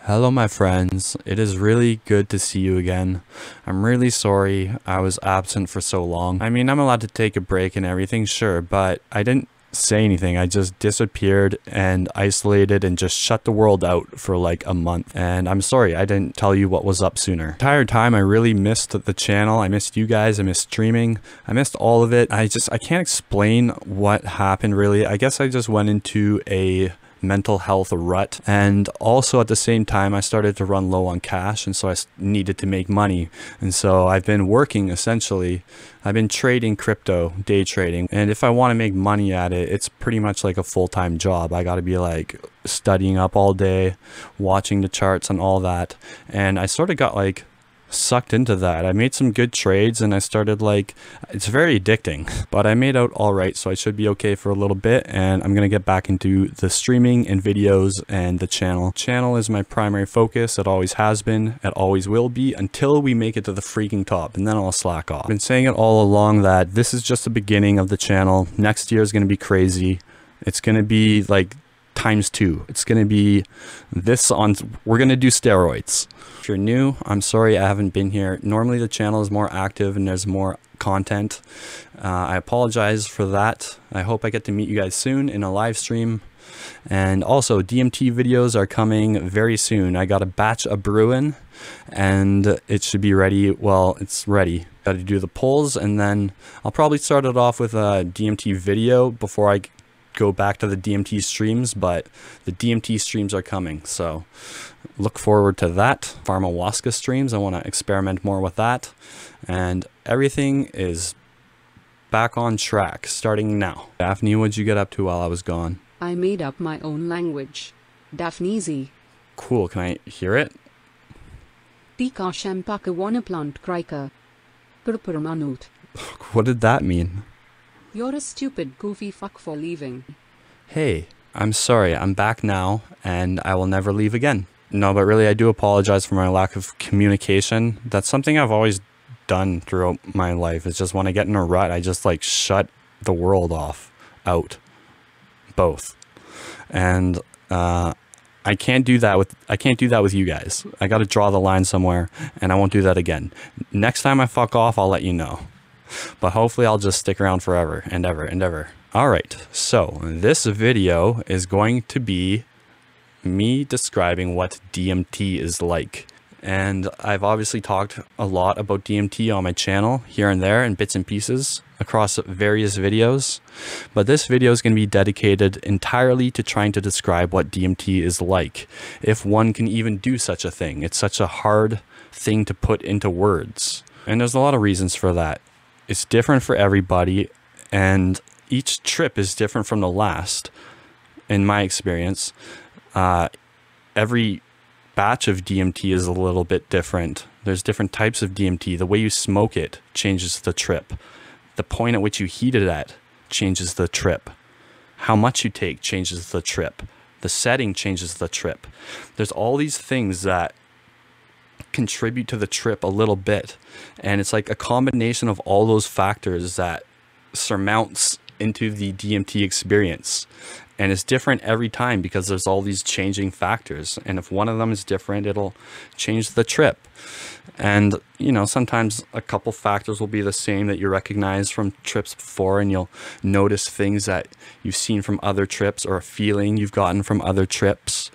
Hello my friends, it is really good to see you again. I'm really sorry I was absent for so long. I mean, I'm allowed to take a break and everything, sure, but I didn't say anything. I just disappeared and isolated and just shut the world out for like a month. And I'm sorry I didn't tell you what was up sooner. The entire time I really missed the channel. I missed you guys, I missed streaming, I missed all of it. I can't explain what happened really. I guess I just went into a mental health rut, and also at the same time I started to run low on cash, and so I needed to make money. And so I've been working, essentially I've been trading crypto, day trading, and if I want to make money at it, it's pretty much like a full-time job. I got to be like studying up all day, watching the charts and all that, and I sort of got like sucked into that. I made some good trades and I started like, it's very addicting, but I made out all right, so I should be okay for a little bit, and I'm gonna get back into the streaming and videos and the channel. Channel is my primary focus. It always has been, it always will be, until we make it to the freaking top, and then I'll slack off. I've been saying it all along that this is just the beginning of the channel. Next year is gonna be crazy. It's gonna be like ×2. It's gonna be this on, we're gonna do steroids. If you're new, I'm sorry I haven't been here. Normally the channel is more active and there's more content. I apologize for that. I hope I get to meet you guys soon in a live stream. And also DMT videos are coming very soon. I got a batch of brewing and it should be ready. Well, it's ready. Got to do the polls, and then I'll probably start it off with a DMT video before I go back to the DMT streams, but the DMT streams are coming, so look forward to that. Pharmawaska streams, I want to experiment more with that, and everything is back on track starting now. Daphne, what'd you get up to while I was gone? I made up my own language. Daphnezy. Cool, can I hear it? Tika shampaka wana plant krika. Purpuramanut. What did that mean? You're a stupid, goofy fuck for leaving. Hey, I'm sorry, I'm back now, and I will never leave again. No, but really, I do apologize for my lack of communication. That's something I've always done throughout my life. It's just when I get in a rut, I just like shut the world off, out, both. And I can't do that with you guys. I got to draw the line somewhere, and I won't do that again. Next time I fuck off, I'll let you know. But hopefully I'll just stick around forever and ever and ever. Alright, so this video is going to be me describing what DMT is like. And I've obviously talked a lot about DMT on my channel, here and there, in bits and pieces, across various videos. But this video is going to be dedicated entirely to trying to describe what DMT is like, if one can even do such a thing. It's such a hard thing to put into words. And there's a lot of reasons for that. It's different for everybody, and each trip is different from the last, in my experience. Every batch of DMT is a little bit different. There's different types of DMT. The way you smoke it changes the trip. The point at which you heat it at changes the trip. How much you take changes the trip. The setting changes the trip. There's all these things that contribute to the trip a little bit, and it's like a combination of all those factors that surmounts into the DMT experience, and it's different every time because there's all these changing factors, and if one of them is different, it'll change the trip. And you know, sometimes a couple factors will be the same that you recognize from trips before, and you'll notice things that you've seen from other trips or a feeling you've gotten from other trips.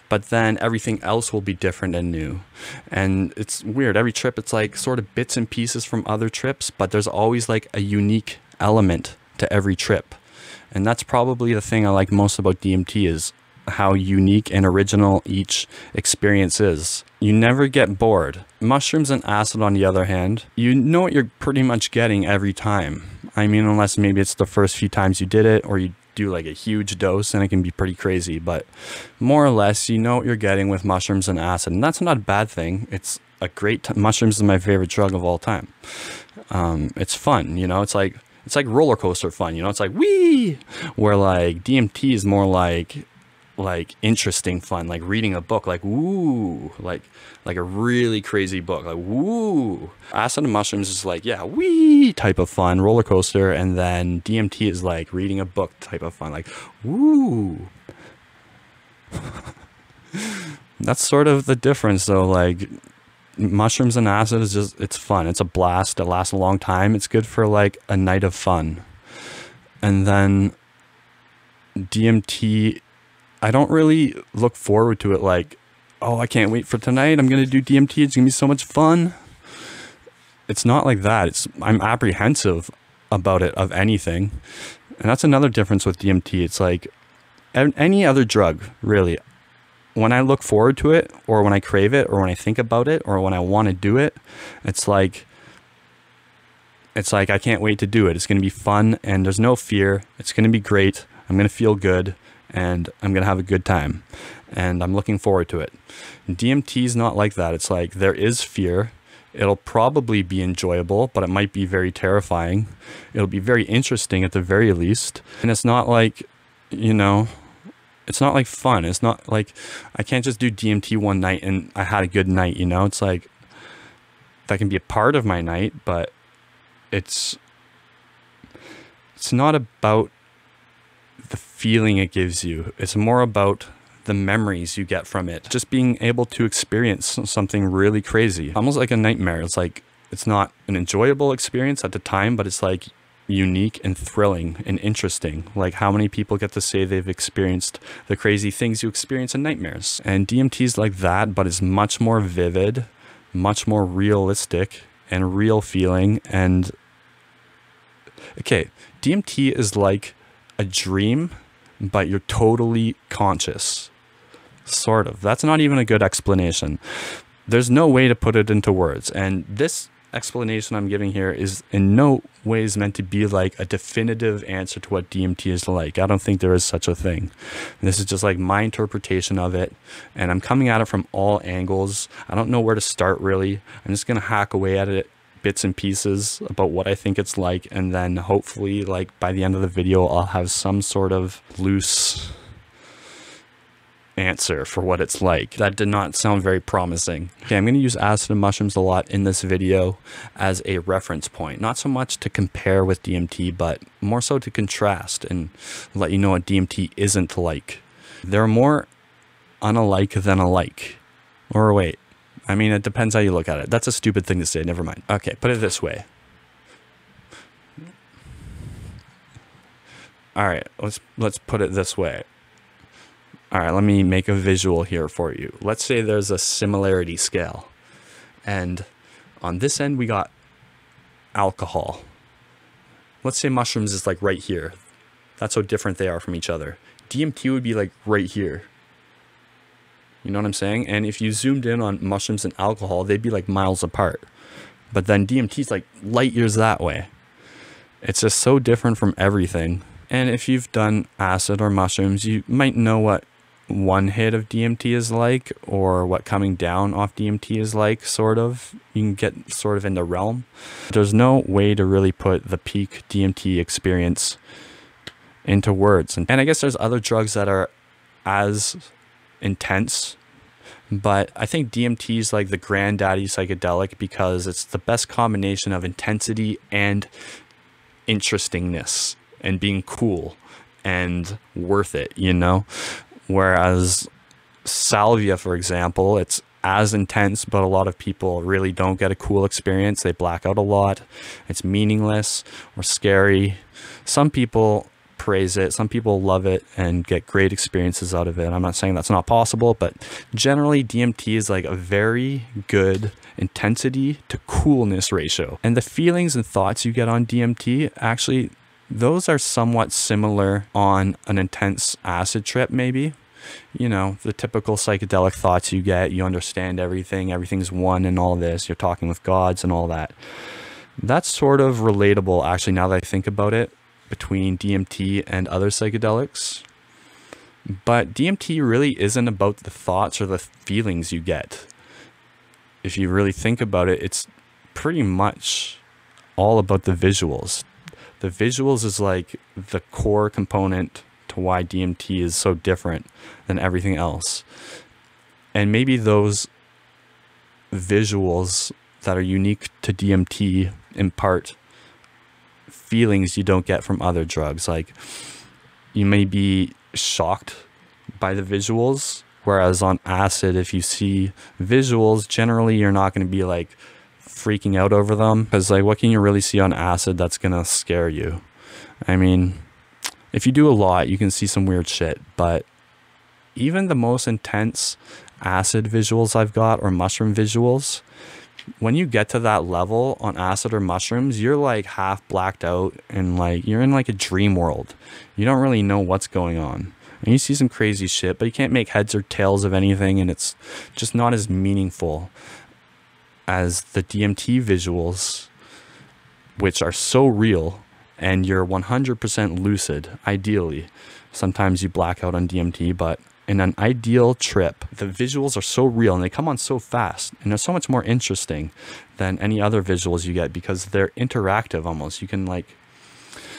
But then everything else will be different and new. And it's weird. Every trip, it's like sort of bits and pieces from other trips, but there's always like a unique element to every trip. And that's probably the thing I like most about DMT, is how unique and original each experience is. You never get bored. Mushrooms and acid, on the other hand, you know what you're pretty much getting every time. I mean, unless maybe it's the first few times you did it, or you do like a huge dose and it can be pretty crazy, but more or less you know what you're getting with mushrooms and acid, and that's not a bad thing. It's a great mushrooms is my favorite drug of all time. It's fun, you know, it's like roller coaster fun, you know, it's like wee, where like DMT is more like interesting fun, like reading a book, like woo, like a really crazy book, like woo. Acid and mushrooms is like, yeah, wee type of fun, roller coaster, and then DMT is like reading a book type of fun, like woo. That's sort of the difference though. Like mushrooms and acid is just, it's fun. It's a blast. It lasts a long time. It's good for like a night of fun. And then DMT, I don't really look forward to it like, oh, I can't wait for tonight. I'm going to do DMT. It's going to be so much fun. It's not like that. I'm apprehensive about it, of anything. And that's another difference with DMT. It's like any other drug, really. When I look forward to it, or when I crave it, or when I think about it, or when I want to do it, it's like I can't wait to do it. It's going to be fun, and there's no fear. It's going to be great. I'm going to feel good, and I'm going to have a good time, and I'm looking forward to it. DMT is not like that. It's like there is fear. It'll probably be enjoyable, but it might be very terrifying. It'll be very interesting at the very least. And it's not like, you know, it's not like fun. It's not like I can't just do DMT one night and I had a good night, you know? It's like that can be a part of my night, but it's not about the feeling it gives you. It's more about the memories you get from it. Just being able to experience something really crazy. Almost like a nightmare. It's like, it's not an enjoyable experience at the time, but it's like unique and thrilling and interesting. Like how many people get to say they've experienced the crazy things you experience in nightmares. And DMT is like that, but it's much more vivid, much more realistic and real feeling. And okay, DMT is like a dream, but you're totally conscious. Sort of. That's not even a good explanation. There's no way to put it into words. And this explanation I'm giving here is in no ways meant to be like a definitive answer to what DMT is like. I don't think there is such a thing. This is just like my interpretation of it. And I'm coming at it from all angles. I don't know where to start really. I'm just going to hack away at it, bits and pieces about what I think it's like, and then hopefully like by the end of the video I'll have some sort of loose answer for what it's like. That did not sound very promising. Okay, I'm going to use acid and mushrooms a lot in this video as a reference point, not so much to compare with DMT, but more so to contrast and let you know what DMT isn't like. They're more unalike than alike. Or wait, I mean, it depends how you look at it. That's a stupid thing to say. Never mind. Okay, put it this way. All right, let's put it this way. All right, let me make a visual here for you. Let's say there's a similarity scale. And on this end, we got alcohol. Let's say mushrooms is like right here. That's how different they are from each other. DMT would be like right here. You know what I'm saying? And if you zoomed in on mushrooms and alcohol, they'd be like miles apart. But then DMT is like light years that way. It's just so different from everything. And if you've done acid or mushrooms, you might know what one hit of DMT is like, or what coming down off DMT is like, sort of. You can get sort of in the realm. There's no way to really put the peak DMT experience into words. And I guess there's other drugs that are as intense, but I think DMT is like the granddaddy psychedelic because it's the best combination of intensity and interestingness and being cool and worth it, you know? Whereas salvia, for example, it's as intense, but a lot of people really don't get a cool experience. They black out a lot. It's meaningless or scary. Some people praise it. Some people love it and get great experiences out of it. I'm not saying that's not possible, but generally DMT is like a very good intensity to coolness ratio. And the feelings and thoughts you get on DMT, actually, those are somewhat similar on an intense acid trip, maybe. You know, the typical psychedelic thoughts you get, you understand everything, everything's one and all this, you're talking with gods and all that. That's sort of relatable, actually, now that I think about it, between DMT and other psychedelics. But DMT really isn't about the thoughts or the feelings you get. If you really think about it, it's pretty much all about the visuals. The visuals is like the core component to why DMT is so different than everything else. And maybe those visuals that are unique to DMT impart feelings you don't get from other drugs. Like you may be shocked by the visuals Whereas on acid, if you see visuals, generally you're not going to be like freaking out over them, because like what can you really see on acid that's going to scare you? I mean, if you do a lot, you can see some weird shit, but even the most intense acid visuals I've got, or mushroom visuals, when you get to that level on acid or mushrooms, you're like half blacked out and like you're in like a dream world. You don't really know what's going on. And you see some crazy shit, but you can't make heads or tails of anything, and it's just not as meaningful as the DMT visuals, which are so real, and you're 100% lucid, ideally. Sometimes you black out on DMT, but in an ideal trip, the visuals are so real and they come on so fast, and they're so much more interesting than any other visuals you get because they're interactive almost. You can like,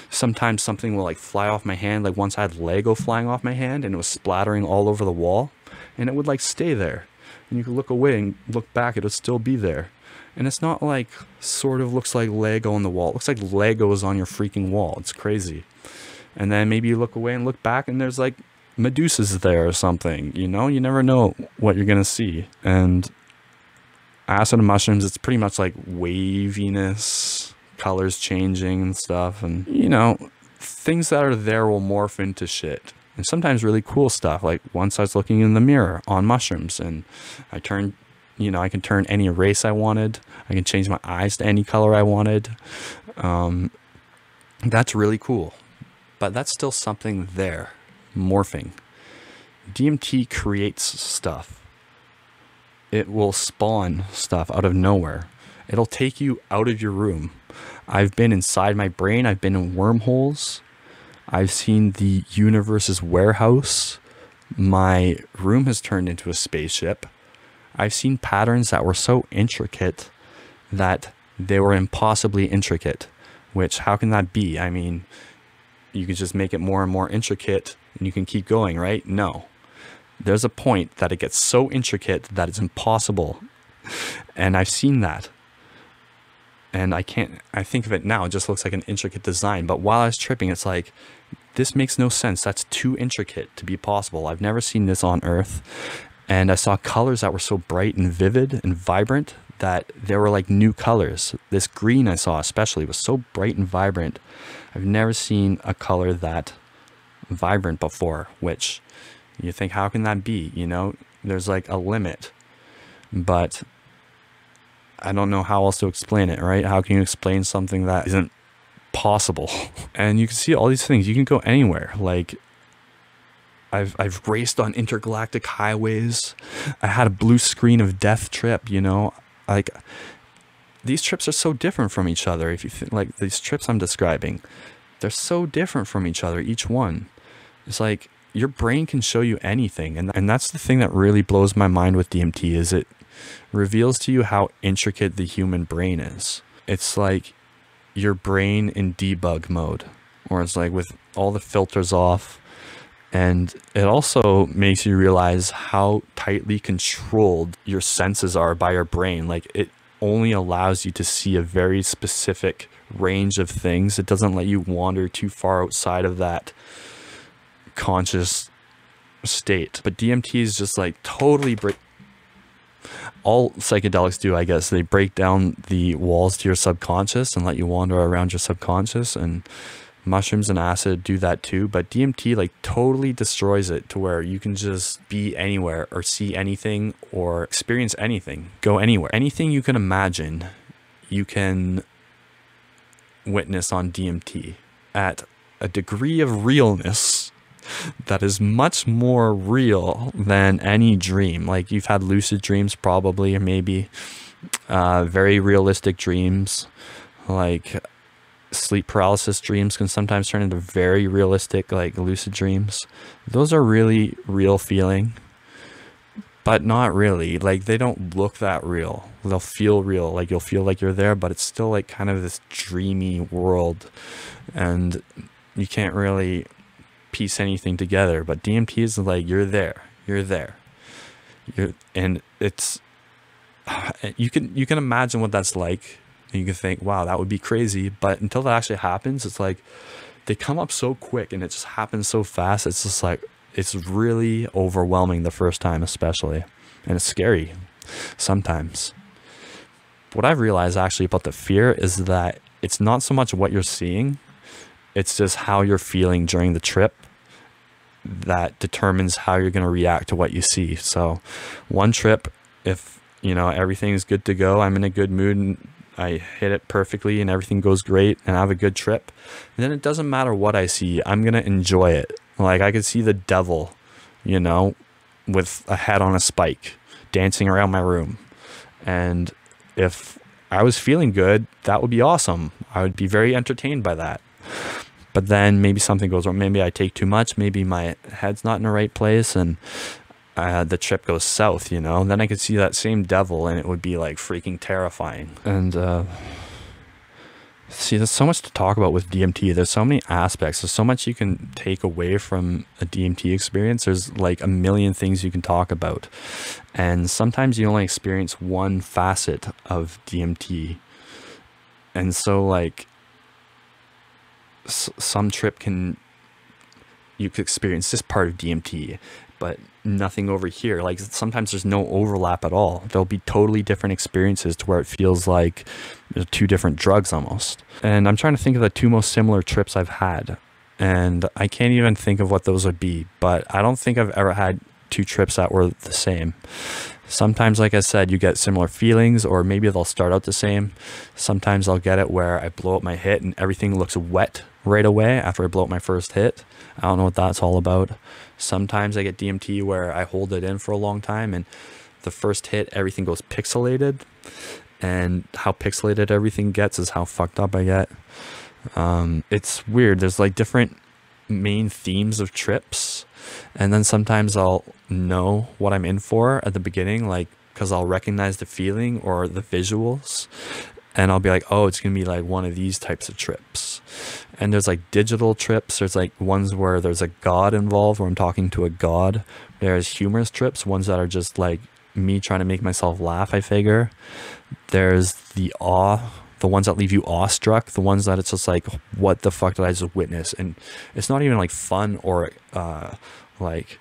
sometimes something will like fly off my hand. Like once I had Lego flying off my hand and it was splattering all over the wall, and it would like stay there. And you could look away and look back, it would still be there. And it's not like sort of looks like Lego on the wall. It looks like Legos on your freaking wall. It's crazy. And then maybe you look away and look back and there's like Medusa's there or something, you know? You never know what you're gonna see. And acid and mushrooms, it's pretty much like waviness, colors changing and stuff. And, you know, things that are there will morph into shit. And sometimes really cool stuff. Like once I was looking in the mirror on mushrooms and I turned, you know, I can turn any race I wanted. I can change my eyes to any color I wanted. That's really cool. But that's still something there, morphing. DMT creates stuff. It will spawn stuff out of nowhere. It'll take you out of your room. I've been inside my brain. I've been in wormholes. I've seen the universe's warehouse. My room has turned into a spaceship. I've seen patterns that were so intricate that they were impossibly intricate, which how can that be? I mean, you could just make it more and more intricate and you can keep going, right? No. There's a point that it gets so intricate that it's impossible. And I've seen that. And I think of it now, it just looks like an intricate design. But while I was tripping, it's like, this makes no sense. That's too intricate to be possible. I've never seen this on Earth. And I saw colors that were so bright and vivid and vibrant that they were like new colors. This green I saw especially was so bright and vibrant. I've never seen a color that vibrant before, which you think, how can that be? You know, there's like a limit. But I don't know how else to explain it, right? How can you explain something that isn't possible? And you can see all these things. You can go anywhere. Like, I've raced on intergalactic highways. I had a blue screen of death trip, you know? Like, these trips are so different from each other. If you think, like, these trips I'm describing, they're so different from each other, each one. It's like, your brain can show you anything. And that's the thing that really blows my mind with DMT, is it reveals to you how intricate the human brain is. It's like your brain in debug mode, or it's like with all the filters off. And it also makes you realize how tightly controlled your senses are by your brain. Like, it only allows you to see a very specific range of things. It doesn't let you wander too far outside of that conscious state. But DMT is just like totally all psychedelics do, I guess. They break down the walls to your subconscious and let you wander around your subconscious, and mushrooms and acid do that too. But DMT like totally destroys it to where you can just be anywhere or see anything or experience anything, go anywhere. Anything you can imagine, you can witness on DMT at a degree of realness that is much more real than any dream. Like, you've had lucid dreams probably, or maybe very realistic dreams. Like, sleep paralysis dreams can sometimes turn into very realistic, like, lucid dreams. Those are really real feeling, but not really. Like, they don't look that real. They'll feel real. Like, you'll feel like you're there, but it's still like kind of this dreamy world, and you can't really piece anything together. But DMT is like, you're there, and it's, you can imagine what that's like, and you can think, wow, that would be crazy. But until that actually happens, it's like they come up so quick and it just happens so fast. It's just like, it's really overwhelming the first time, especially, and it's scary sometimes. What I've realized actually about the fear is that it's not so much what you're seeing, it's just how you're feeling during the trip that determines how you're going to react to what you see. So one trip, if everything's good to go, I'm in a good mood and I hit it perfectly and everything goes great and I have a good trip, and then it doesn't matter what I see, I'm going to enjoy it. Like I could see the devil, with a head on a spike dancing around my room. And if I was feeling good, that would be awesome. I would be very entertained by that. But then maybe something goes wrong. Maybe I take too much. Maybe my head's not in the right place and the trip goes south, Then I could see that same devil and it would be like freaking terrifying. And see, there's so much to talk about with DMT. There's so many aspects. There's so much you can take away from a DMT experience. There's like a million things you can talk about. And sometimes you only experience one facet of DMT. And so like some trip you could experience this part of DMT, but nothing over here. Like sometimes there's no overlap at all. There'll be totally different experiences to where it feels like there's two different drugs almost. And I'm trying to think of the two most similar trips I've had, and I can't even think of what those would be, but I don't think I've ever had two trips that were the same. Sometimes, like I said, you get similar feelings, or maybe they'll start out the same. Sometimes I'll get it where I blow up my hit and everything looks wet right away after I blow up my first hit. I don't know what that's all about. Sometimes I get DMT where I hold it in for a long time and the first hit, everything goes pixelated. And how pixelated everything gets is how fucked up I get. It's weird. There's like different main themes of trips. And then sometimes I'll know what I'm in for at the beginning, like, because I'll recognize the feeling or the visuals. And I'll be like, oh, it's going to be like one of these types of trips. And there's like digital trips. There's like ones where there's a god involved, where I'm talking to a god. There's humorous trips, ones that are just like me trying to make myself laugh, I figure. There's the ones that leave you awestruck, the ones that it's just like, what the fuck did I just witness? And it's not even like fun or like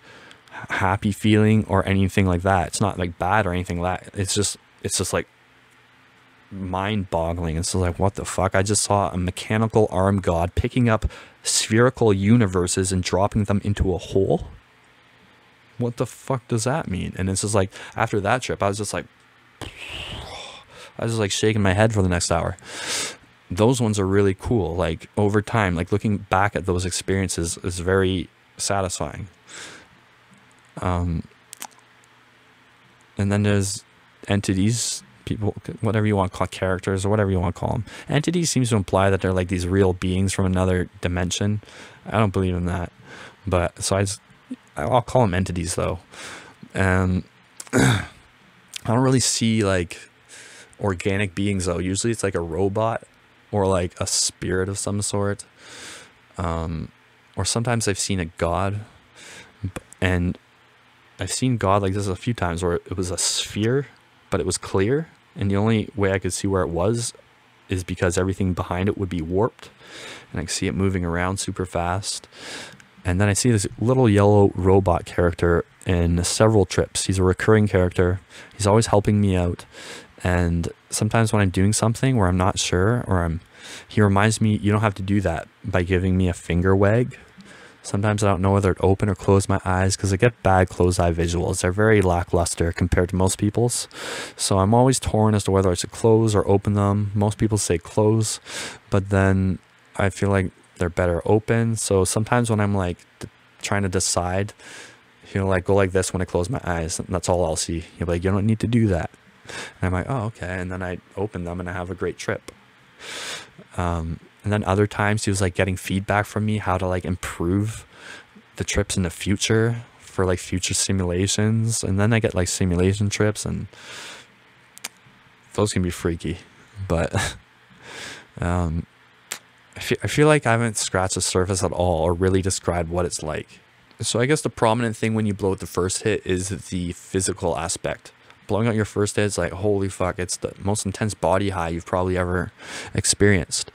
happy feeling or anything like that. It's not like bad or anything like that. It's just like mind-boggling. It's like, what the fuck? I just saw a mechanical arm god picking up spherical universes and dropping them into a hole. What the fuck does that mean? And it's just like, after that trip, I was just like shaking my head for the next hour. Those ones are really cool. Like over time, like looking back at those experiences is very satisfying. And then there's entities, people, whatever you want to call characters or whatever you want to call them. Entities seems to imply that they're like these real beings from another dimension. I don't believe in that, but so I'll call them entities though. And I don't really see like organic beings though. Usually it's like a robot or like a spirit of some sort. Or sometimes I've seen a god, and I've seen God like this a few times where it was a sphere, but it was clear. And the only way I could see where it was is because everything behind it would be warped. And I could see it moving around super fast. And then I see this little yellow robot character in several trips. He's a recurring character. He's always helping me out. And sometimes when I'm doing something where I'm not sure, he reminds me, you don't have to do that, by giving me a finger wag. Sometimes I don't know whether to open or close my eyes because I get bad closed eye visuals. They're very lackluster compared to most people's. So I'm always torn as to whether I should close or open them. Most people say close, but then I feel like they're better open. So sometimes when I'm like trying to decide, he'll like go like this when I close my eyes. And that's all I'll see. He'll be like, you don't need to do that. And I'm like, oh, okay. And then I open them and I have a great trip. And then other times he was like getting feedback from me how to like improve the trips in the future for like future simulations. And then I get like simulation trips, and those can be freaky. But I feel like I haven't scratched the surface at all or really described what it's like. So I guess the prominent thing when you blow out the first hit is the physical aspect. Blowing out your first hit is like, holy fuck, it's the most intense body high you've probably ever experienced.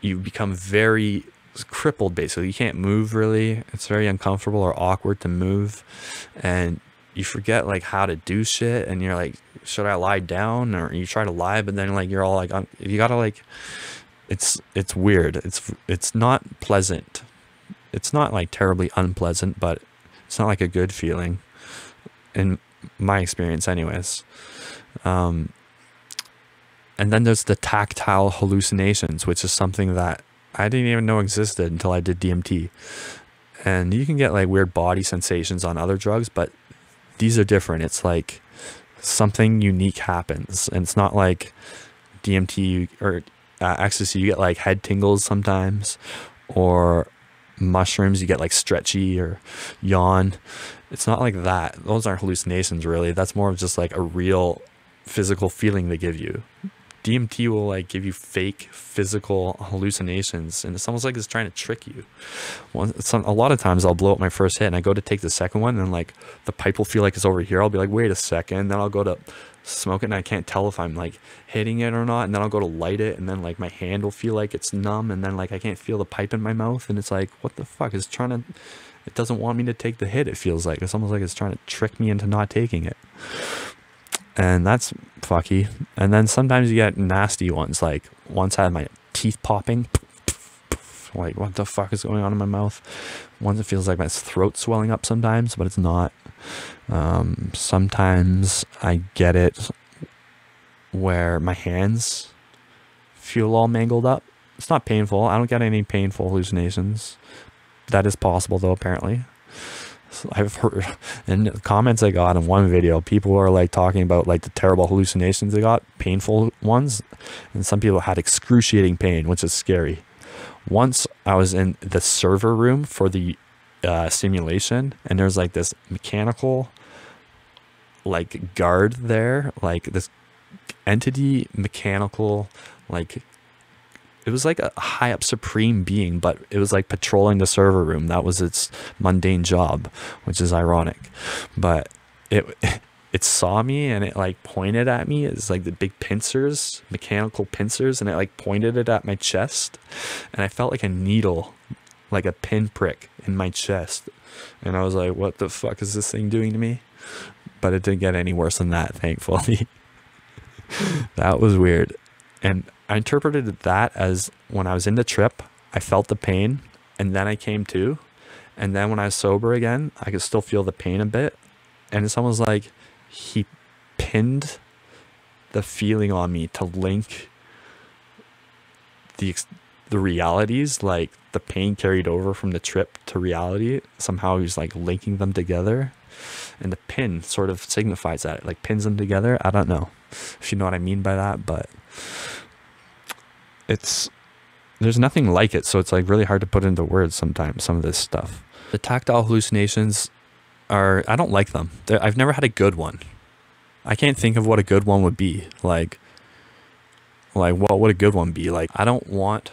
You become very crippled basically. You can't move really. It's very uncomfortable or awkward to move, and you forget like how to do shit, and you're like, should I lie down? Or you try to lie, but then like you're all like, you gotta like, it's weird. It's not pleasant. It's not like terribly unpleasant, but it's not like a good feeling in my experience anyways. And then there's the tactile hallucinations, which is something that I didn't even know existed until I did DMT. And you can get like weird body sensations on other drugs, but these are different. It's like something unique happens, and it's not like DMT or ecstasy. You get like head tingles sometimes, or mushrooms you get like stretchy or yawn. It's not like that. Those aren't hallucinations really. That's more of just like a real physical feeling they give you. DMT will like give you fake physical hallucinations, and it's almost like it's trying to trick you. A lot of times I'll blow up my first hit and I go to take the second one, and like the pipe will feel like it's over here. I'll be like, wait a second. Then I'll go to smoke it and I can't tell if I'm like hitting it or not. And then I'll go to light it, and then like my hand will feel like it's numb, and then like I can't feel the pipe in my mouth. And it's like, what the fuck? It doesn't want me to take the hit. It feels like it's almost like it's trying to trick me into not taking it. And that's fucky. And then sometimes you get nasty ones. Like once I had my teeth popping, like what the fuck is going on in my mouth? Once it feels like my throat swelling up sometimes, but it's not. Sometimes I get it where my hands feel all mangled up. It's not painful. I don't get any painful hallucinations. That is possible though, apparently. I've heard in the comments I got in one video, people are like talking about like the terrible hallucinations they got, painful ones, and some people had excruciating pain, which is scary. Once I was in the server room for the simulation, and there's like this mechanical like guard there, like this entity mechanical, like it was like a high up supreme being, but it was like patrolling the server room. That was its mundane job, which is ironic. But it saw me, and it like pointed at me. It's like the big pincers, mechanical pincers, and it like pointed it at my chest, and I felt like a needle, like a pinprick in my chest. And I was like, what the fuck is this thing doing to me? But it didn't get any worse than that, thankfully. That was weird. And I interpreted that as when I was in the trip, I felt the pain, and then I came to, and then when I was sober again, I could still feel the pain a bit. And it's almost like he pinned the feeling on me to link the realities, like the pain carried over from the trip to reality. Somehow he's like linking them together, and the pin sort of signifies that, it like pins them together. I don't know if you know what I mean by that, but there's nothing like it, so it's like really hard to put into words sometimes, some of this stuff. The tactile hallucinations I don't like them. I've never had a good one. I can't think of what a good one would be. Like what would a good one be? Like, I don't want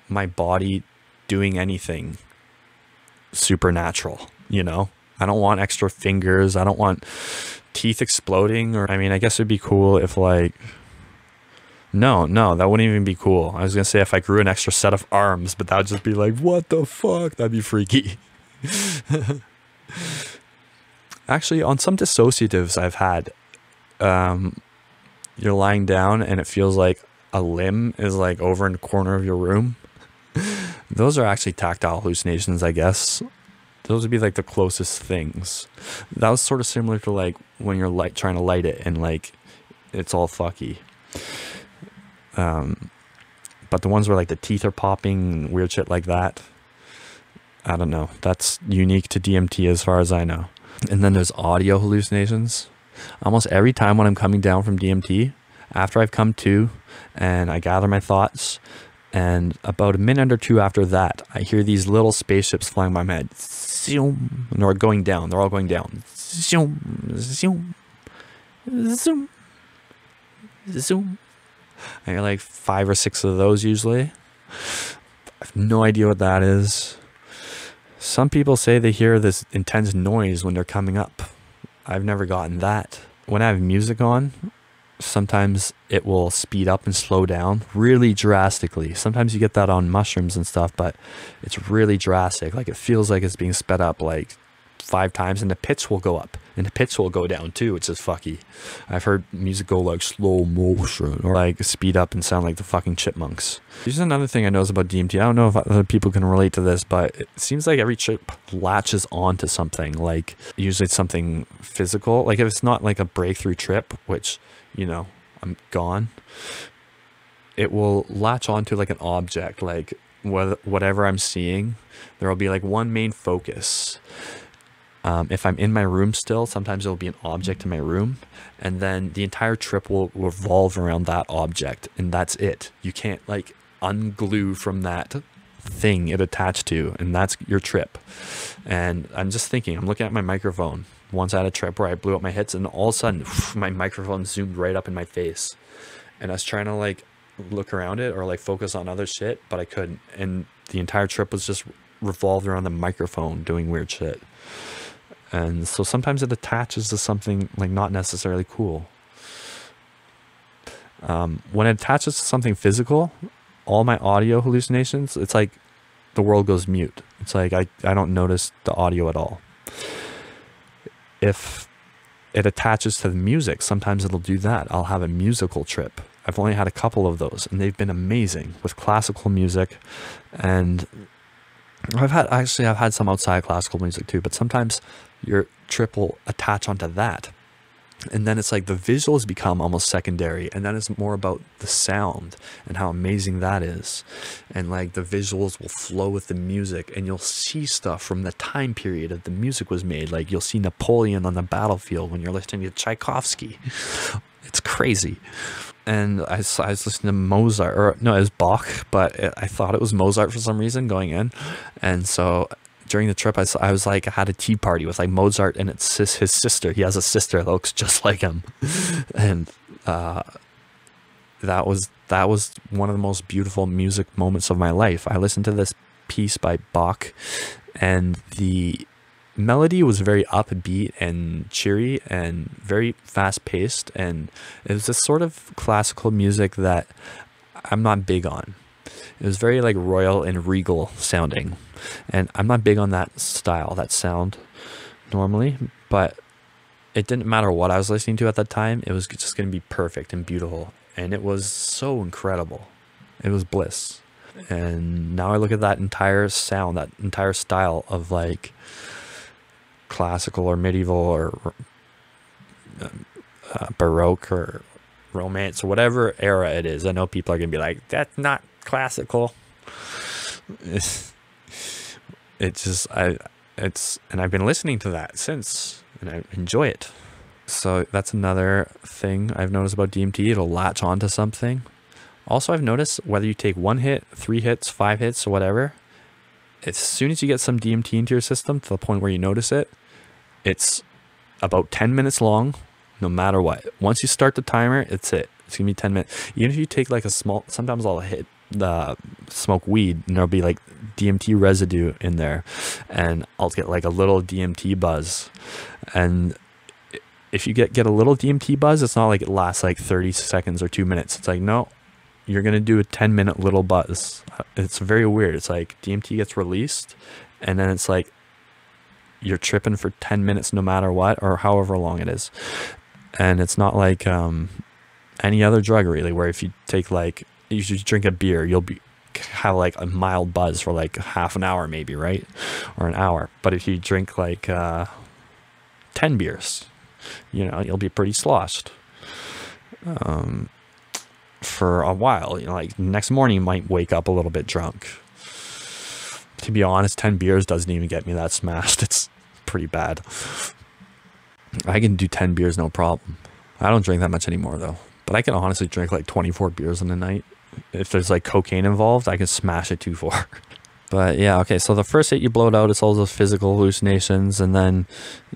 my body doing anything supernatural, you know? I don't want extra fingers. I don't want teeth exploding, or I mean, I guess it'd be cool if like, no, that wouldn't even be cool. I was gonna say if I grew an extra set of arms, but that would just be like, what the fuck? That'd be freaky. Actually, on some dissociatives I've had, you're lying down and it feels like a limb is like over in the corner of your room. Those are actually tactile hallucinations, I guess. Those would be like the closest things. That was sort of similar to like when you're trying to light it and like it's all fucky. But the ones where like the teeth are popping and weird shit like that, I don't know. That's unique to DMT as far as I know. And then there's audio hallucinations. Almost every time when I'm coming down from DMT, after I've come to and I gather my thoughts, and about a minute or two after that, I hear these little spaceships flying by my head. Zoom, and they're going down. They're all going down. Zoom, zoom, zoom, zoom. I hear like 5 or 6 of those usually. I have no idea what that is. Some people say they hear this intense noise when they're coming up. I've never gotten that. When I have music on, sometimes it will speed up and slow down really drastically. Sometimes you get that on mushrooms and stuff, but it's really drastic. Like, it feels like it's being sped up like 5 times, and the pitch will go up and the pitch will go down too, which is fucky. I've heard music go like slow motion or like speed up and sound like the fucking chipmunks. Here's another thing I noticed about DMT. I don't know if other people can relate to this, but it seems like every trip latches onto something. Like, usually it's something physical. Like, if it's not like a breakthrough trip, which, you know, I'm gone, it will latch onto like an object. Like, whatever I'm seeing, there will be like one main focus. If I'm in my room still, sometimes there'll be an object in my room, and then the entire trip will revolve around that object, and that's it. You can't like unglue from that thing it attached to, and that's your trip. And I'm just thinking, I'm looking at my microphone. Once I had a trip where I blew up my hits, and all of a sudden my microphone zoomed right up in my face, and I was trying to like look around it or like focus on other shit, but I couldn't. And the entire trip was just revolved around the microphone doing weird shit. And so sometimes it attaches to something like not necessarily cool. When it attaches to something physical, all my audio hallucinations, it's like the world goes mute. It's like I don't notice the audio at all. If it attaches to the music, sometimes it'll do that. I'll have a musical trip. I've only had a couple of those, and they've been amazing with classical music. And I've had some outside classical music too, but sometimes your trip will attach onto that. And then it's like the visuals become almost secondary, and then it's more about the sound and how amazing that is. And like the visuals will flow with the music, and you'll see stuff from the time period that the music was made. Like, you'll see Napoleon on the battlefield when you're listening to Tchaikovsky. It's crazy. And I was listening to Mozart, or no, it was Bach, but I thought it was Mozart for some reason going in. And so during the trip, I was like, I had a tea party with like Mozart and his sister. He has a sister that looks just like him. And that was one of the most beautiful music moments of my life. I listened to this piece by Bach, and the melody was very upbeat and cheery and very fast paced, and it was this sort of classical music that I'm not big on. It was very like royal and regal sounding, and I'm not big on that style, that sound normally, but it didn't matter what I was listening to at that time. It was just going to be perfect and beautiful, and it was so incredible. It was bliss. And now I look at that entire sound, that entire style of like classical or medieval or Baroque or Romance or whatever era it is. I know people are gonna be like, that's not classical. And I've been listening to that since, and I enjoy it. So that's another thing I've noticed about DMT. It'll latch onto something. Also, I've noticed whether you take 1 hit, 3 hits, 5 hits, or whatever, as soon as you get some DMT into your system to the point where you notice it, it's about 10 minutes long, no matter what. Once you start the timer, it's it. It's gonna be 10 minutes. Even if you take like a small, sometimes I'll smoke weed, and there'll be like DMT residue in there, and I'll get like a little DMT buzz. And if you get a little DMT buzz, it's not like it lasts like 30 seconds or 2 minutes. It's like, no, you're gonna do a 10-minute little buzz. It's very weird. It's like DMT gets released, and then it's like you're tripping for 10 minutes no matter what, or however long it is. And it's not like any other drug really, where if you take like, you should drink a beer, you'll have like a mild buzz for like half an hour maybe, right? Or an hour. But if you drink like 10 beers, you know, you'll be pretty sloshed for a while. You know, like next morning you might wake up a little bit drunk. To be honest, 10 beers doesn't even get me that smashed. It's pretty bad. I can do 10 beers no problem. I don't drink that much anymore though, but I can honestly drink like 24 beers in a night. If there's like cocaine involved, I can smash it 2-4. But yeah, okay, so the first hit you blow it out, it's all those physical hallucinations, and then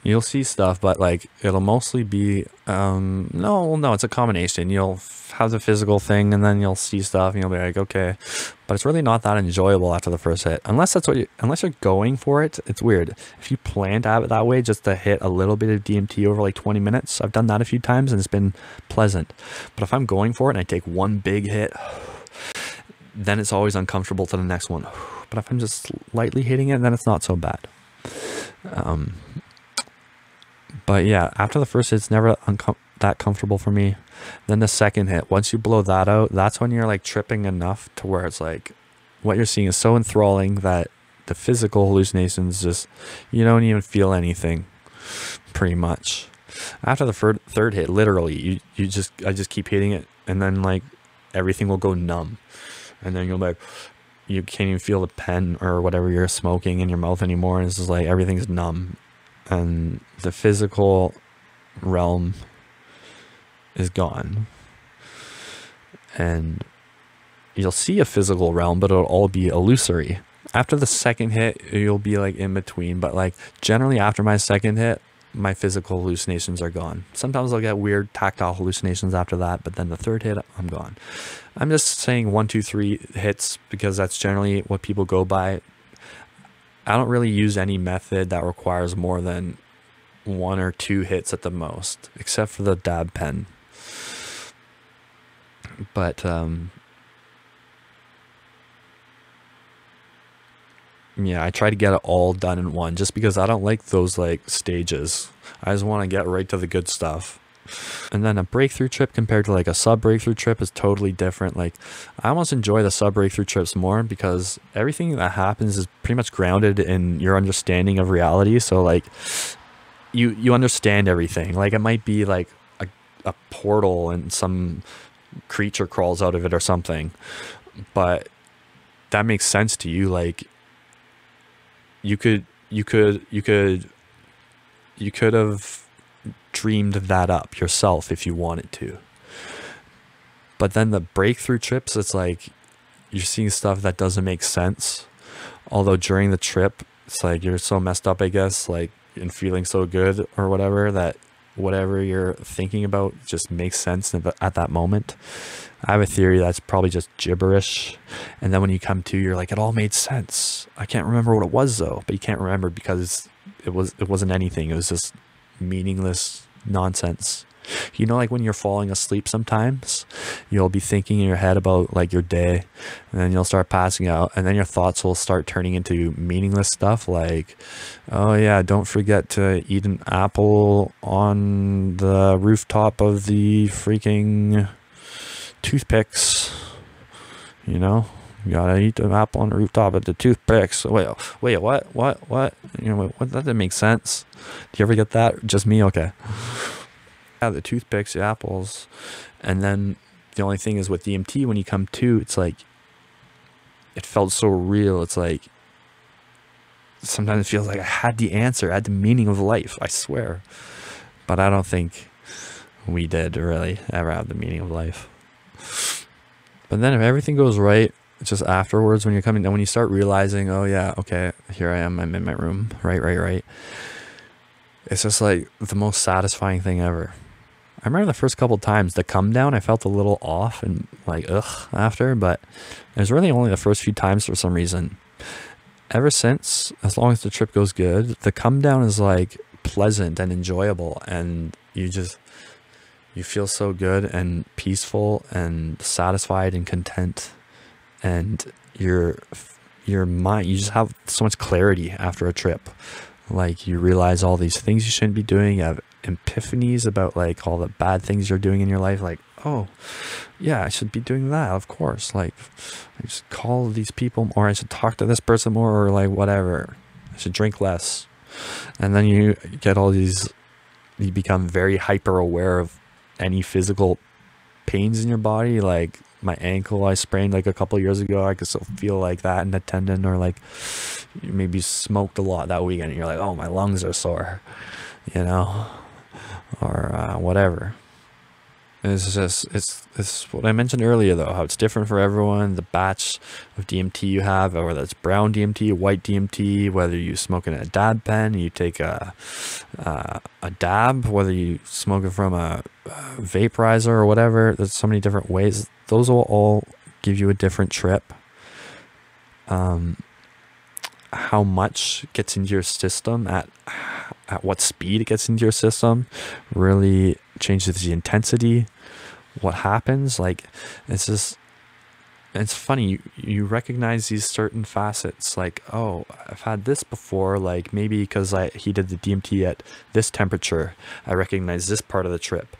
you'll see stuff, but like it'll mostly be no, it's a combination. You'll have the physical thing, and then you'll see stuff, and you'll be like, okay, but it's really not that enjoyable after the first hit, unless you're going for it. It's weird if you plan to have it that way, just to hit a little bit of DMT over like 20 minutes. I've done that a few times, and it's been pleasant. But if I'm going for it and I take one big hit, then it's always uncomfortable to the next one. But if I'm just lightly hitting it, then it's not so bad. But yeah, after the first hit, it's never that comfortable for me. Then the second hit, once you blow that out, that's when you're like tripping enough to where it's like what you're seeing is so enthralling that the physical hallucinations just, you don't even feel anything pretty much. After the third hit, literally, I just keep hitting it, and then like everything will go numb. And then you'll like, you can't even feel the pen or whatever you're smoking in your mouth anymore. And it's just like everything's numb. And the physical realm is gone. And you'll see a physical realm, but it'll all be illusory. After the second hit, you'll be like in between. But like generally after my second hit, my physical hallucinations are gone. Sometimes I'll get weird tactile hallucinations after that, but then the third hit, I'm gone. I'm just saying 1, 2, 3 hits because that's generally what people go by. I don't really use any method that requires more than 1 or 2 hits at the most, except for the dab pen. But yeah, I try to get it all done in one, just because I don't like those like stages. I just want to get right to the good stuff. And then a breakthrough trip compared to like a sub breakthrough trip is totally different. Like I almost enjoy the sub breakthrough trips more because everything that happens is pretty much grounded in your understanding of reality. So like you understand everything. Like it might be like a portal and some creature crawls out of it or something, but that makes sense to you. Like you could have dreamed that up yourself if you wanted to. But then the breakthrough trips, it's like you're seeing stuff that doesn't make sense. Although during the trip, it's like you're so messed up, I guess, like, and feeling so good or whatever, that whatever you're thinking about just makes sense at that moment. I have a theory that's probably just gibberish. And then when you come to, you're like, it all made sense. I can't remember what it was though, but you can't remember because it wasn't anything. It was just meaningless nonsense. You know, like when you're falling asleep sometimes, you'll be thinking in your head about like your day, and then you'll start passing out, and then your thoughts will start turning into meaningless stuff like, oh yeah, don't forget to eat an apple on the rooftop of the freaking toothpicks. You know, you gotta eat the apple on the rooftop of the toothpicks. Wait, what? You know, what? That didn't make sense. Do you ever get that? Just me? Okay. Yeah, the toothpicks, the apples. And then the only thing is with DMT, when you come to, it's like, it felt so real. It's like, sometimes it feels like I had the answer, I had the meaning of life, I swear. But I don't think we did really ever have the meaning of life. But then if everything goes right, it's just afterwards when you're coming down, when you start realizing, oh yeah, okay, here I am, I'm in my room, right. It's just like the most satisfying thing ever. I remember the first couple times, the come down, I felt a little off and like, ugh, after, but it was really only the first few times for some reason. Ever since, as long as the trip goes good, the come down is like pleasant and enjoyable, and you feel so good and peaceful and satisfied and content, and your mind, you just have so much clarity after a trip. Like you realize all these things you shouldn't be doing. You have epiphanies about like all the bad things you're doing in your life. Like, oh yeah, I should be doing that. Of course. Like I should call these people, or I should talk to this person more, or like whatever. I should drink less. And then you get all these, you become very hyper aware of any physical pains in your body. Like my ankle I sprained like a couple years ago, I could still feel like that in the tendon. Or like you maybe smoked a lot that weekend and you're like, oh, my lungs are sore, you know, or whatever. It's what I mentioned earlier though, how it's different for everyone. The batch of DMT you have, or whether it's brown DMT, white DMT, whether you smoke in a dab pen, you take a dab, whether you smoke it from a vaporizer or whatever. There's so many different ways. Those will all give you a different trip. How much gets into your system at what speed it gets into your system really changes the intensity. What happens, like, it's funny, you recognize these certain facets, like, oh, I've had this before, like maybe because I heated the DMT at this temperature, I recognize this part of the trip,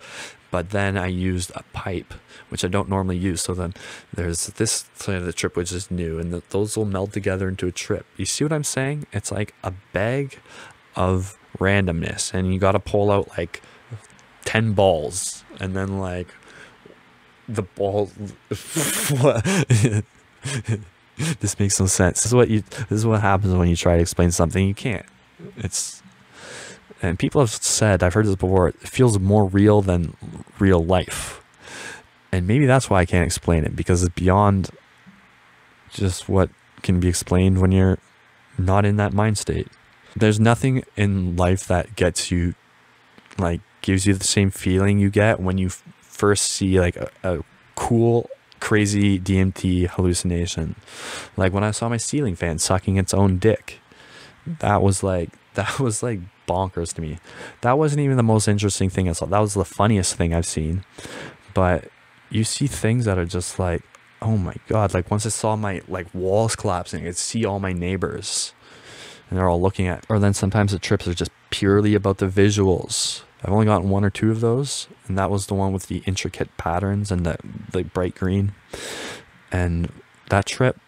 but then I used a pipe which I don't normally use, so then there's this side of the trip which is new, and those will meld together into a trip. You see what I'm saying? It's like a bag of randomness, and you got to pull out like 10 balls, and then like the ball this makes no sense. This is what happens when you try to explain something. You can't. And people have said, I've heard this before, it feels more real than real life. And maybe that's why I can't explain it, because it's beyond just what can be explained when you're not in that mind state. There's nothing in life that gets you, like, gives you the same feeling you get when you first see like a cool, crazy DMT hallucination. Like when I saw my ceiling fan sucking its own dick. That was like bonkers to me. That wasn't even the most interesting thing I saw. That was the funniest thing I've seen. But you see things that are just like, oh my God. Like once I saw my like walls collapsing, I could see all my neighbors and they're all looking at, or then sometimes the trips are just purely about the visuals. I've only gotten 1 or 2 of those, and that was the one with the intricate patterns and the bright green. And that trip,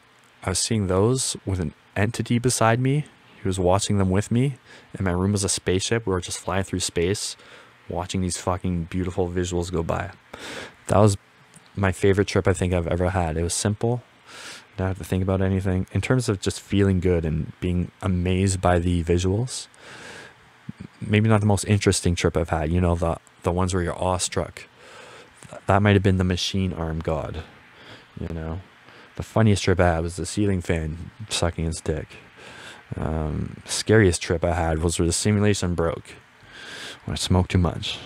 I was seeing those with an entity beside me. He was watching them with me, and my room was a spaceship. We were just flying through space, watching these fucking beautiful visuals go by. That was my favorite trip I think I've ever had. It was simple. Didn't have to think about anything. In terms of just feeling good and being amazed by the visuals, maybe not the most interesting trip I've had. You know, the ones where you're awestruck. That might have been the machine arm god. You know, the funniest trip I had was the ceiling fan sucking its dick. Scariest trip I had was where the simulation broke when I smoked too much.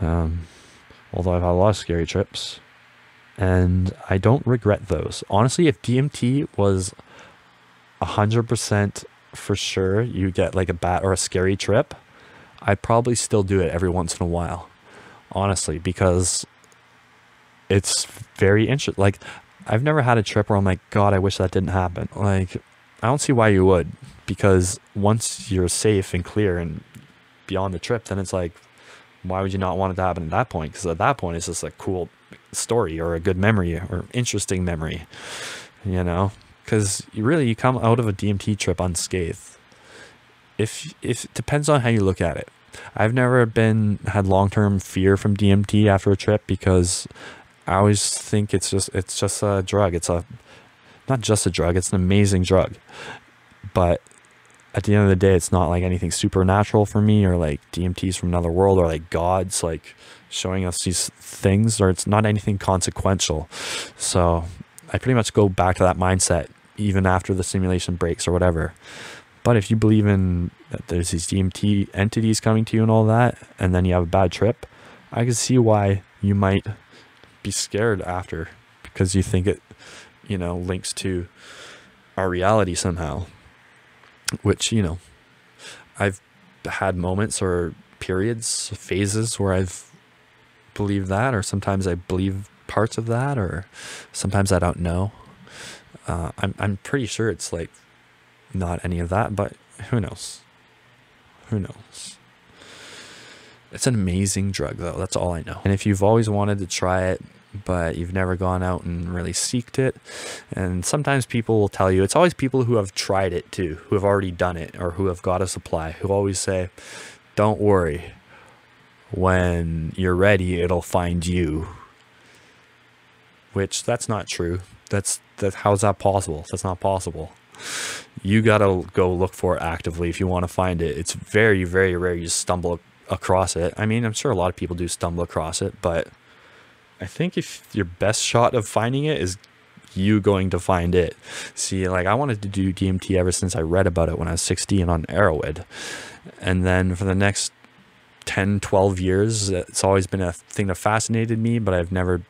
Although I've had a lot of scary trips, and I don't regret those. Honestly, if DMT was 100% for sure you get like a bad or a scary trip, I'd probably still do it every once in a while, honestly, because it's very interesting. Like, I've never had a trip where I'm like, God, I wish that didn't happen. Like, I don't see why you would, because once you're safe and clear and beyond the trip, then it's like, why would you not want it to happen at that point? Because at that point it's just a cool story or a good memory or interesting memory, you know? Because you come out of a DMT trip unscathed. If it depends on how you look at it. I've never had long-term fear from DMT after a trip, because I always think it's just a drug. It's not just a drug, it's an amazing drug. But at the end of the day, it's not like anything supernatural for me, or like DMT's from another world, or like God's like showing us these things, or it's not anything consequential. So I pretty much go back to that mindset even after the simulation breaks or whatever. But if you believe in that there's these DMT entities coming to you and all that, and then you have a bad trip, I can see why you might be scared after, because you think it, you know, links to our reality somehow. Which, you know, I've had moments or periods, phases where I've believed that, or sometimes I believe parts of that, or sometimes I don't know. I'm pretty sure it's like not any of that, but who knows? Who knows? It's an amazing drug, though. That's all I know. And if you've always wanted to try it, but you've never gone out and really seeked it, and sometimes people will tell you, it's always people who have tried it too, who have already done it, or who have got a supply, who always say, don't worry, when you're ready, it'll find you. Which, that's not true. How's that possible? That's not possible. You gotta go look for it actively if you want to find it. It's very, very rare you stumble across it. I mean, I'm sure a lot of people do stumble across it, but I think if your best shot of finding it is you going to find it. See, like, I wanted to do DMT ever since I read about it when I was 16 on Arrowhead. And then for the next 10, 12 years, it's always been a thing that fascinated me, but I've never,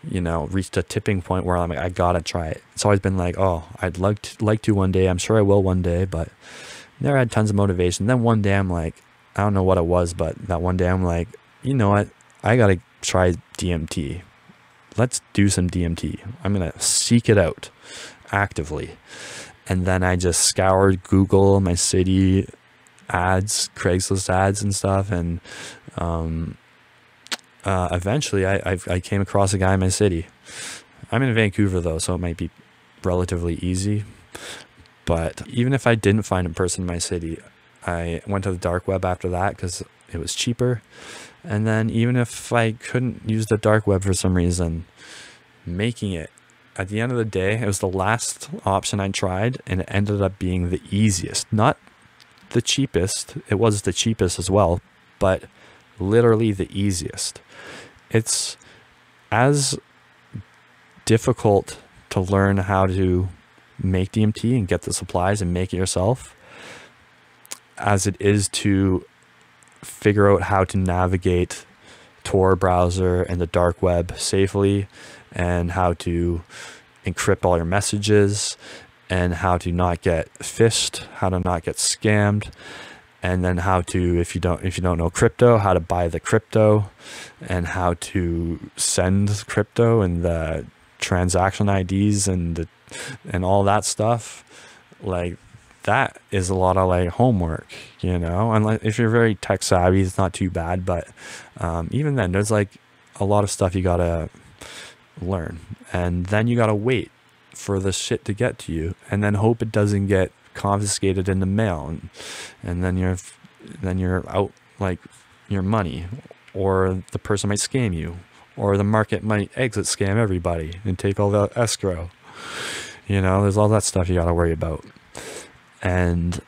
you know, reached a tipping point where I'm like, I gotta try it. It's always been like, oh, I'd like to one day. I'm sure I will one day, but never had tons of motivation. Then one day I'm like, I don't know what it was, but that one day I'm like, you know what? I gotta try DMT. Let's do some DMT. I'm gonna seek it out actively. And then I just scoured Google, my city ads, Craigslist ads and stuff, and eventually I came across a guy in my city. I'm in Vancouver though, so it might be relatively easy. But even if I didn't find a person in my city, I went to the dark web after that because it was cheaper. And then even if I couldn't use the dark web for some reason, making it, at the end of the day, it was the last option I tried, and it ended up being the easiest. Not the cheapest. It was the cheapest as well, but literally the easiest. It's as difficult to learn how to make DMT and get the supplies and make it yourself as it is to figure out how to navigate Tor browser and the dark web safely, and how to encrypt all your messages, and how to not get phished, how to not get scammed, and then how to, if you don't know crypto, how to buy the crypto, and how to send crypto, and the transaction IDs and all that stuff. Like, that is a lot of like homework, you know. And if you're very tech savvy, it's not too bad, but even then, there's like a lot of stuff you gotta learn, and then you gotta wait for the shit to get to you, and then hope it doesn't get confiscated in the mail, and then you're out like your money, or the person might scam you, or the market might exit scam everybody and take all the escrow. You know, there's all that stuff you gotta worry about. And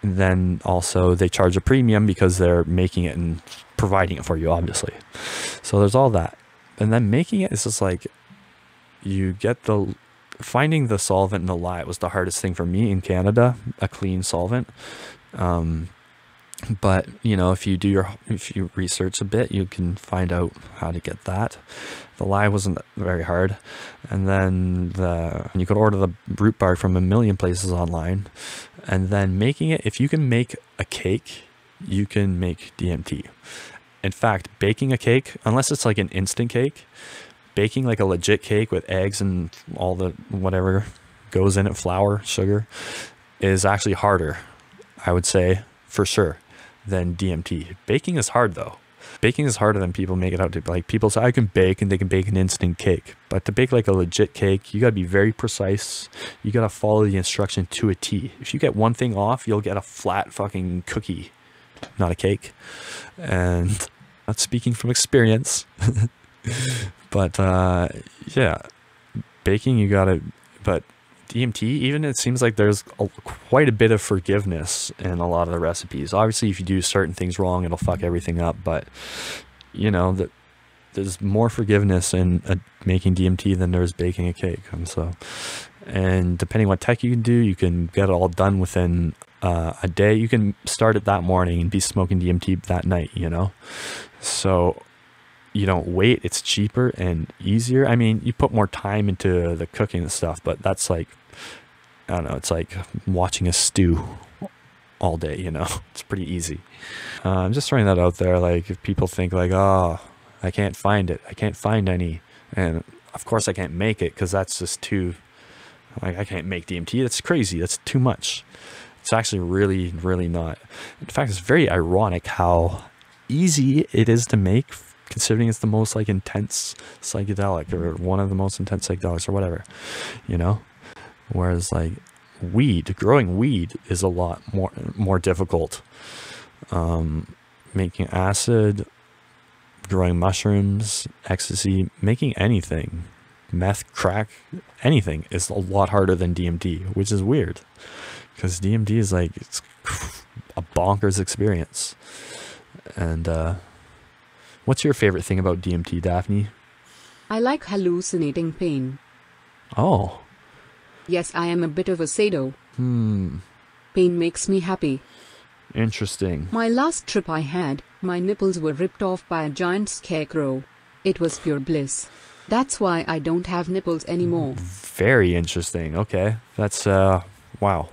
then also they charge a premium because they're making it and providing it for you, obviously. So there's all that. And then making it is just like, you get finding the solvent in the lye was the hardest thing for me in Canada, a clean solvent. But you know, if you research a bit, you can find out how to get that. The lye wasn't very hard. And then you could order the root bark from a million places online. And then making it, if you can make a cake, you can make DMT. In fact, baking a cake, unless it's like an instant cake, baking like a legit cake with eggs and all the whatever goes in it, flour, sugar, is actually harder, I would say, for sure, than DMT. Baking is hard though. Baking is harder than people make it out to be. Like, people say I can bake, and they can bake an instant cake, but to bake like a legit cake, you gotta be very precise. You gotta follow the instruction to a T. If you get one thing off, you'll get a flat fucking cookie, not a cake. And not speaking from experience, but yeah, baking, you gotta, but DMT, even, it seems like there's quite a bit of forgiveness in a lot of the recipes. Obviously, if you do certain things wrong, it'll fuck everything up, but you know that there's more forgiveness in making DMT than there's baking a cake. And depending what tech you can do, you can get it all done within a day. You can start it that morning and be smoking DMT that night, you know. So you don't wait, it's cheaper and easier. I mean, you put more time into the cooking and stuff, but that's like, I don't know, it's like watching a stew all day, you know. It's pretty easy. I'm just throwing that out there. Like, if people think like, oh, I can't find it, I can't find any, and of course I can't make it because that's just too, like, I can't make DMT, that's crazy, that's too much. It's actually really, really not. In fact, it's very ironic how easy it is to make, considering it's the most like intense psychedelic, or one of the most intense psychedelics, or whatever, you know. Whereas like growing weed is a lot more difficult. Making acid, growing mushrooms, ecstasy, making anything, meth, crack, anything is a lot harder than DMT, which is weird, because DMT is like, it's a bonkers experience. And what's your favorite thing about DMT, Daphne? I like hallucinating pain. Oh. Yes, I am a bit of a sado. Hmm. Pain makes me happy. Interesting. My last trip I had, my nipples were ripped off by a giant scarecrow. It was pure bliss. That's why I don't have nipples anymore. Very interesting. Okay. That's, wow.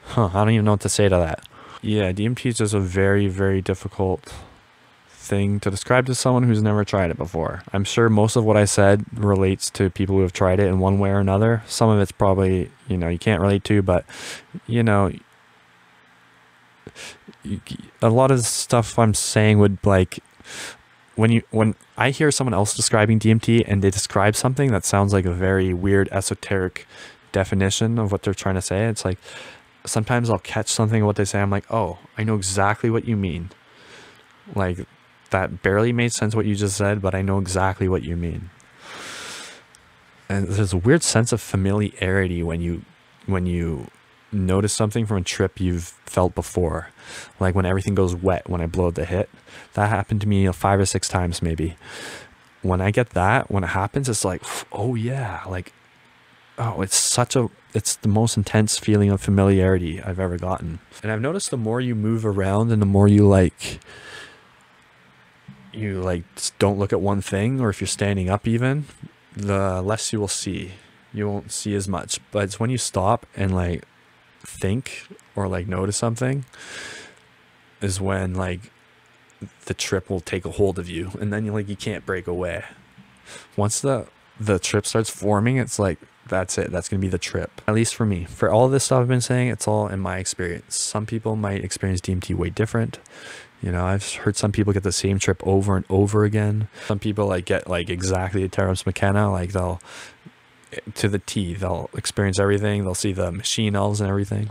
Huh, I don't even know what to say to that. Yeah, DMT is just a very, very difficult thing to describe to someone who's never tried it before. I'm sure most of what I said relates to people who have tried it in one way or another. Some of it's probably, you know, you can't relate to, but, you know, a lot of stuff I'm saying would, like, when I hear someone else describing DMT and they describe something that sounds like a very weird esoteric definition of what they're trying to say, it's like sometimes I'll catch something of what they say. I'm like, oh, I know exactly what you mean. Like, that barely made sense what you just said, but I know exactly what you mean. And there's a weird sense of familiarity when you notice something from a trip you've felt before. Like when everything goes wet when I blow the hit. That happened to me 5 or 6 times maybe. When I get that, when it happens, it's like, oh yeah, like, oh, it's the most intense feeling of familiarity I've ever gotten. And I've noticed the more you move around and the more you don't look at one thing, or if you're standing up even, the less you will see. You won't see as much. But it's when you stop and like think or like notice something is when like the trip will take a hold of you, and then you can't break away. Once the trip starts forming, it's like, that's it. That's going to be the trip. At least for me. For all this stuff I've been saying, it's all in my experience. Some people might experience DMT way different. You know, I've heard some people get the same trip over and over again. Some people like get like exactly a Terence McKenna, like they'll to the T, they'll experience everything. They'll see the machine elves and everything.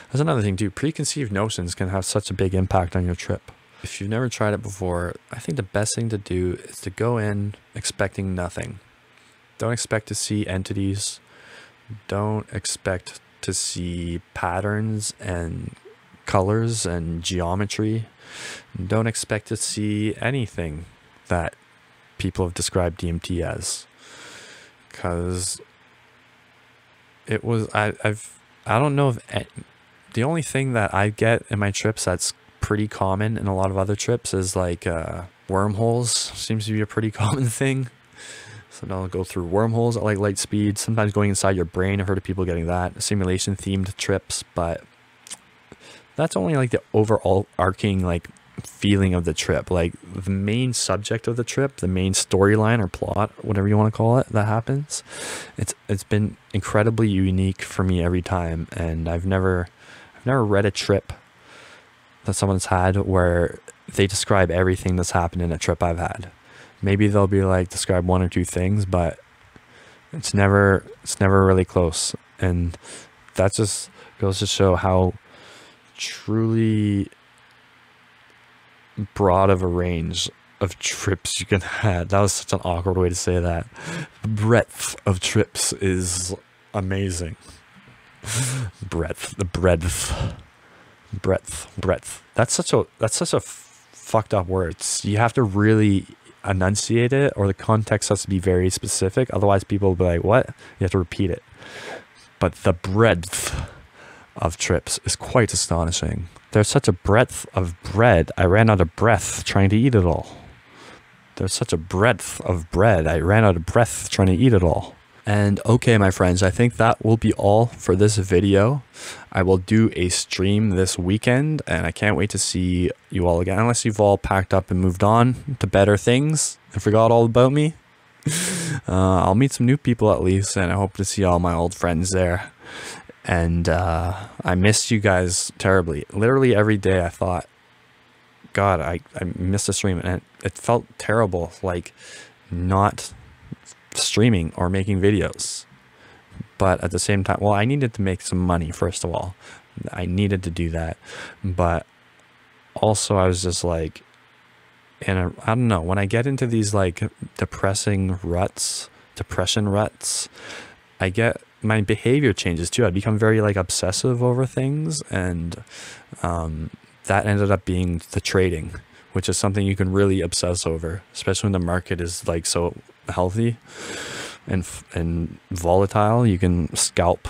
That's another thing too. Preconceived notions can have such a big impact on your trip. If you've never tried it before, I think the best thing to do is to go in expecting nothing. Don't expect to see entities. Don't expect to see patterns and colors and geometry. Don't expect to see anything that people have described DMT as, because it was, I don't know if the only thing that I get in my trips that's pretty common in a lot of other trips is like wormholes. Seems to be a pretty common thing. So I'll go through wormholes at like light speed, sometimes going inside your brain. I've heard of people getting that. Simulation themed trips, but that's only like the overall arcing like feeling of the trip. Like the main subject of the trip, the main storyline or plot, whatever you want to call it, that happens. It's been incredibly unique for me every time, and I've never read a trip that someone's had where they describe everything that's happened in a trip I've had. Maybe they'll be like describe 1 or 2 things, but it's never really close. And that just goes to show how truly broad of a range of trips you can have. That was such an awkward way to say that. The breadth of trips is amazing. Breadth. That's such a fucked up word. You have to really enunciate it, or the context has to be very specific. Otherwise people will be like, what? You have to repeat it. But the breadth of trips is quite astonishing. There's such a breadth of bread, I ran out of breath trying to eat it all. There's such a breadth of bread, I ran out of breath trying to eat it all. And okay, my friends, I think that will be all for this video. I will do a stream this weekend, and I can't wait to see you all again, unless you've all packed up and moved on to better things and forgot all about me. I'll meet some new people at least, and I hope to see all my old friends there. And I missed you guys terribly. Literally every day I thought, God, I missed a stream, and it felt terrible, like not streaming or making videos. But at the same time, well, I needed to make some money, first of all. I needed to do that. But also I was just like, I don't know, when I get into these like depression ruts, my behavior changes too. I become very like obsessive over things, and that ended up being the trading, which is something you can really obsess over, especially when the market is like so healthy and volatile. You can scalp.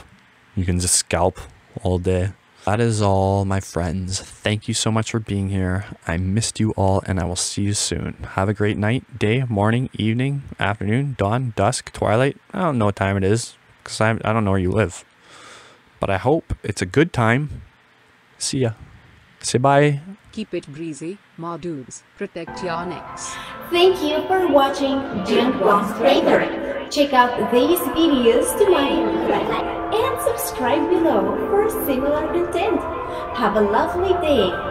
You can just scalp all day. That is all, my friends. Thank you so much for being here. I missed you all, and I will see you soon. Have a great night, day, morning, evening, afternoon, dawn, dusk, twilight. I don't know what time it is, because I don't know where you live. But I hope it's a good time. See ya. Say bye. Keep it breezy, my dudes. Protect your necks. Thank you for watching Junk Box Trader. Check out these videos to my and subscribe below for similar content. Have a lovely day.